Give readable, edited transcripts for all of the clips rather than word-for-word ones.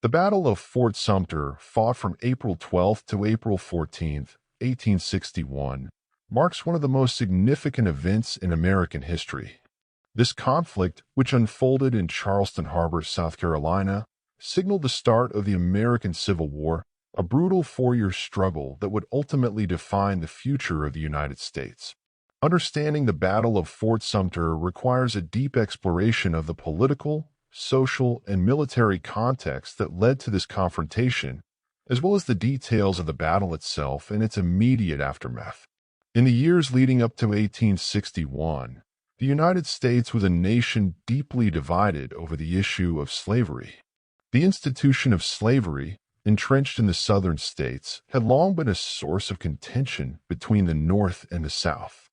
The Battle of Fort Sumter, fought from April 12th to April 14th, 1861, marks one of the most significant events in American history. This conflict, which unfolded in Charleston Harbor, South Carolina, signaled the start of the American Civil War, a brutal four-year struggle that would ultimately define the future of the United States. Understanding the Battle of Fort Sumter requires a deep exploration of the political, social, and military context that led to this confrontation, as well as the details of the battle itself and its immediate aftermath. In the years leading up to 1861, the United States was a nation deeply divided over the issue of slavery. The institution of slavery, entrenched in the southern states, had long been a source of contention between the North and the South.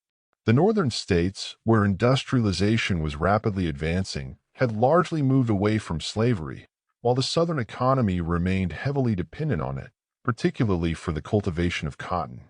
The northern states, where industrialization was rapidly advancing, had largely moved away from slavery, while the Southern economy remained heavily dependent on it, particularly for the cultivation of cotton.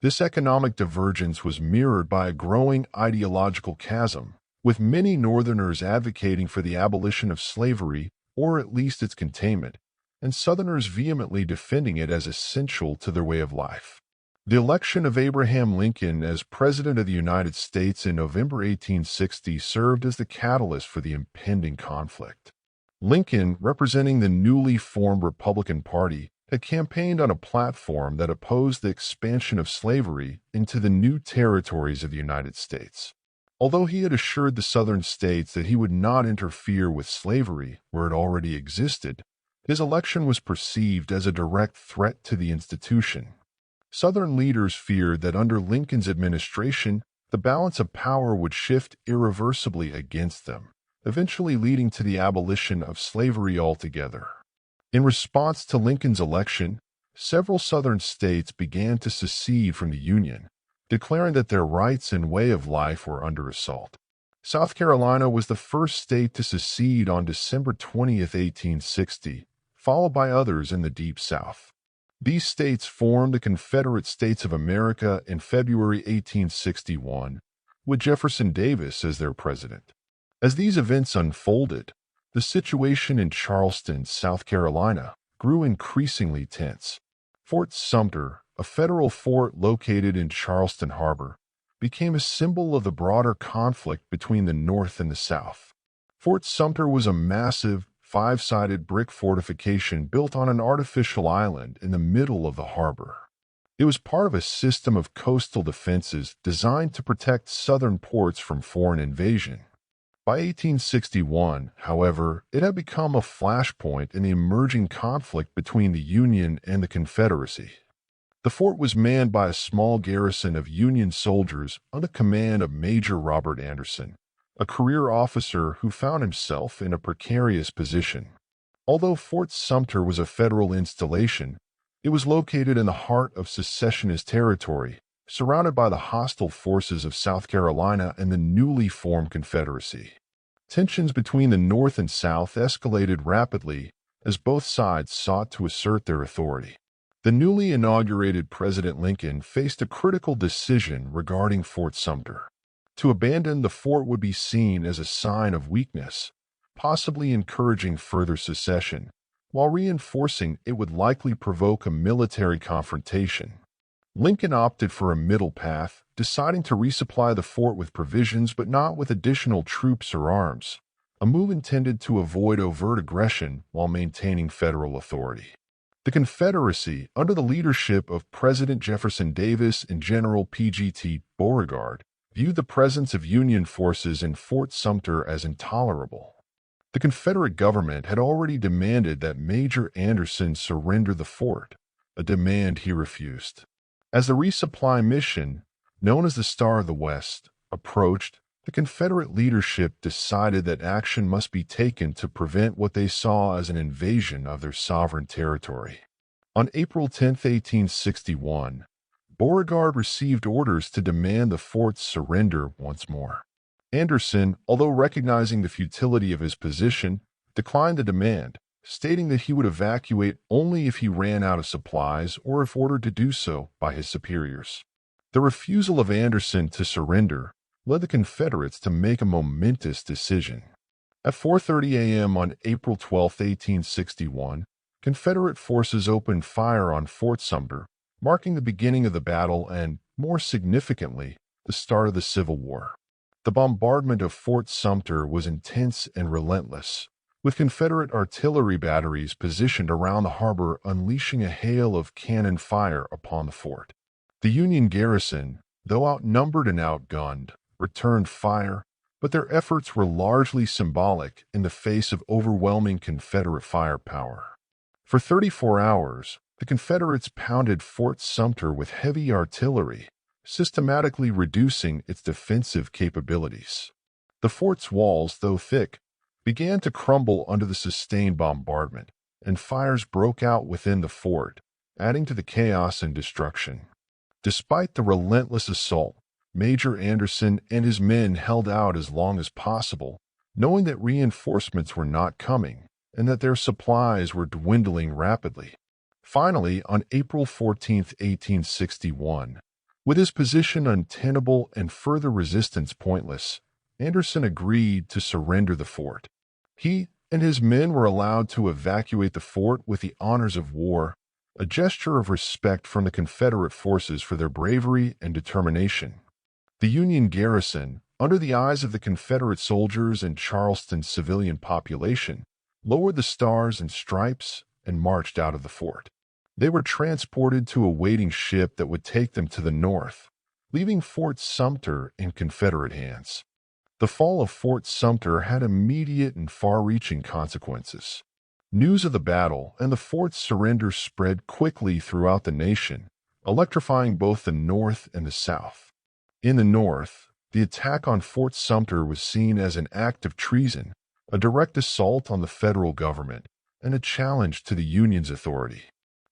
This economic divergence was mirrored by a growing ideological chasm, with many Northerners advocating for the abolition of slavery, or at least its containment, and Southerners vehemently defending it as essential to their way of life. The election of Abraham Lincoln as President of the United States in November 1860 served as the catalyst for the impending conflict. Lincoln, representing the newly formed Republican Party, had campaigned on a platform that opposed the expansion of slavery into the new territories of the United States. Although he had assured the Southern states that he would not interfere with slavery where it already existed, his election was perceived as a direct threat to the institution. Southern leaders feared that under Lincoln's administration, the balance of power would shift irreversibly against them, eventually leading to the abolition of slavery altogether. In response to Lincoln's election, several Southern states began to secede from the Union, declaring that their rights and way of life were under assault. South Carolina was the first state to secede on December 20th, 1860, followed by others in the Deep South. These states formed the Confederate States of America in February 1861, with Jefferson Davis as their president. As these events unfolded, the situation in Charleston, South Carolina, grew increasingly tense. Fort Sumter, a federal fort located in Charleston Harbor, became a symbol of the broader conflict between the North and the South. Fort Sumter was a massive, five-sided brick fortification built on an artificial island in the middle of the harbor. It was part of a system of coastal defenses designed to protect southern ports from foreign invasion. By 1861, however, it had become a flashpoint in the emerging conflict between the Union and the Confederacy. The fort was manned by a small garrison of Union soldiers under command of Major Robert Anderson, a career officer who found himself in a precarious position. Although Fort Sumter was a federal installation, it was located in the heart of secessionist territory, surrounded by the hostile forces of South Carolina and the newly formed Confederacy. Tensions between the North and South escalated rapidly as both sides sought to assert their authority. The newly inaugurated President Lincoln faced a critical decision regarding Fort Sumter. To abandon the fort would be seen as a sign of weakness, possibly encouraging further secession, while reinforcing it would likely provoke a military confrontation. Lincoln opted for a middle path, deciding to resupply the fort with provisions but not with additional troops or arms, a move intended to avoid overt aggression while maintaining federal authority. The Confederacy, under the leadership of President Jefferson Davis and General P.G.T. Beauregard, viewed the presence of Union forces in Fort Sumter as intolerable. The Confederate government had already demanded that Major Anderson surrender the fort, a demand he refused. As the resupply mission, known as the Star of the West, approached, the Confederate leadership decided that action must be taken to prevent what they saw as an invasion of their sovereign territory. On April 10, 1861, Beauregard received orders to demand the fort's surrender once more. Anderson, although recognizing the futility of his position, declined the demand, stating that he would evacuate only if he ran out of supplies or if ordered to do so by his superiors. The refusal of Anderson to surrender led the Confederates to make a momentous decision. At 4:30 a.m. on April 12, 1861, Confederate forces opened fire on Fort Sumter, marking the beginning of the battle and, more significantly, the start of the Civil War. The bombardment of Fort Sumter was intense and relentless, with Confederate artillery batteries positioned around the harbor unleashing a hail of cannon fire upon the fort. The Union garrison, though outnumbered and outgunned, returned fire, but their efforts were largely symbolic in the face of overwhelming Confederate firepower. For 34 hours, the Confederates pounded Fort Sumter with heavy artillery, systematically reducing its defensive capabilities. The fort's walls, though thick, began to crumble under the sustained bombardment, and fires broke out within the fort, adding to the chaos and destruction. Despite the relentless assault, Major Anderson and his men held out as long as possible, knowing that reinforcements were not coming and that their supplies were dwindling rapidly. Finally, on April 14, 1861, with his position untenable and further resistance pointless, Anderson agreed to surrender the fort. He and his men were allowed to evacuate the fort with the honors of war, a gesture of respect from the Confederate forces for their bravery and determination. The Union garrison, under the eyes of the Confederate soldiers and Charleston's civilian population, lowered the stars and stripes and marched out of the fort. They were transported to a waiting ship that would take them to the north, leaving Fort Sumter in Confederate hands. The fall of Fort Sumter had immediate and far-reaching consequences. News of the battle and the fort's surrender spread quickly throughout the nation, electrifying both the North and the South. In the North, the attack on Fort Sumter was seen as an act of treason, a direct assault on the federal government, and a challenge to the Union's authority.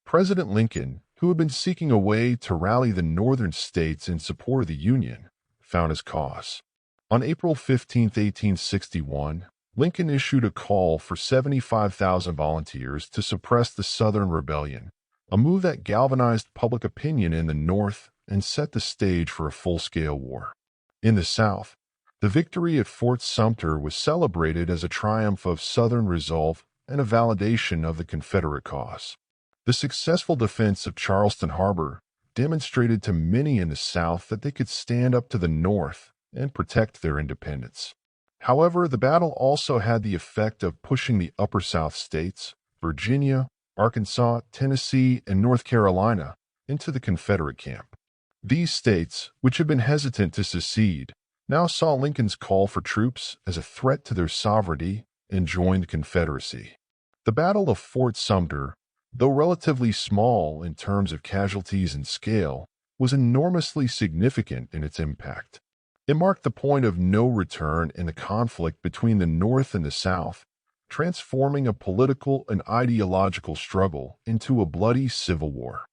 President Lincoln, who had been seeking a way to rally the northern states in support of the Union, found his cause. On April 15, 1861, Lincoln issued a call for 75,000 volunteers to suppress the Southern Rebellion, a move that galvanized public opinion in the North and set the stage for a full-scale war. In the South, the victory at Fort Sumter was celebrated as a triumph of Southern resolve and a validation of the Confederate cause. The successful defense of Charleston Harbor demonstrated to many in the South that they could stand up to the North and protect their independence. However, the battle also had the effect of pushing the Upper South states, Virginia, Arkansas, Tennessee, and North Carolina, into the Confederate camp. These states, which had been hesitant to secede, now saw Lincoln's call for troops as a threat to their sovereignty and joined the Confederacy. The Battle of Fort Sumter, though relatively small in terms of casualties and scale, was enormously significant in its impact. It marked the point of no return in the conflict between the North and the South, transforming a political and ideological struggle into a bloody civil war.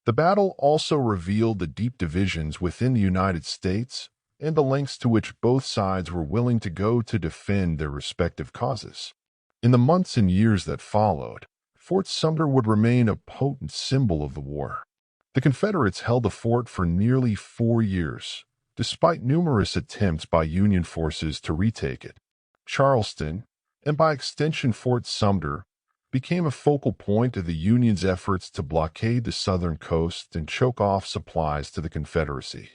The battle also revealed the deep divisions within the United States and the lengths to which both sides were willing to go to defend their respective causes. In the months and years that followed, Fort Sumter would remain a potent symbol of the war. The Confederates held the fort for nearly 4 years, despite numerous attempts by Union forces to retake it. Charleston, and by extension Fort Sumter, became a focal point of the Union's efforts to blockade the southern coast and choke off supplies to the Confederacy.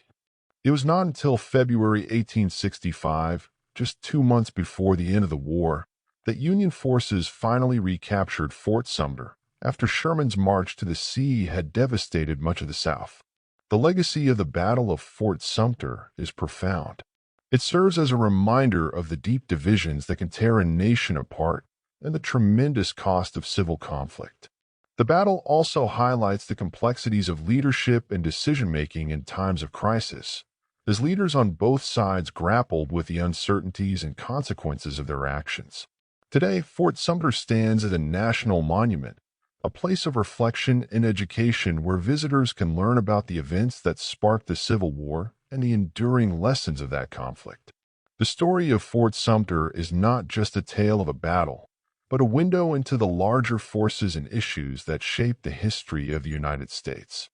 It was not until February 1865, just 2 months before the end of the war, that Union forces finally recaptured Fort Sumter after Sherman's march to the sea had devastated much of the South. The legacy of the Battle of Fort Sumter is profound. It serves as a reminder of the deep divisions that can tear a nation apart and the tremendous cost of civil conflict. The battle also highlights the complexities of leadership and decision-making in times of crisis, as leaders on both sides grappled with the uncertainties and consequences of their actions. Today, Fort Sumter stands as a national monument, a place of reflection and education where visitors can learn about the events that sparked the Civil War and the enduring lessons of that conflict. The story of Fort Sumter is not just a tale of a battle, but a window into the larger forces and issues that shaped the history of the United States.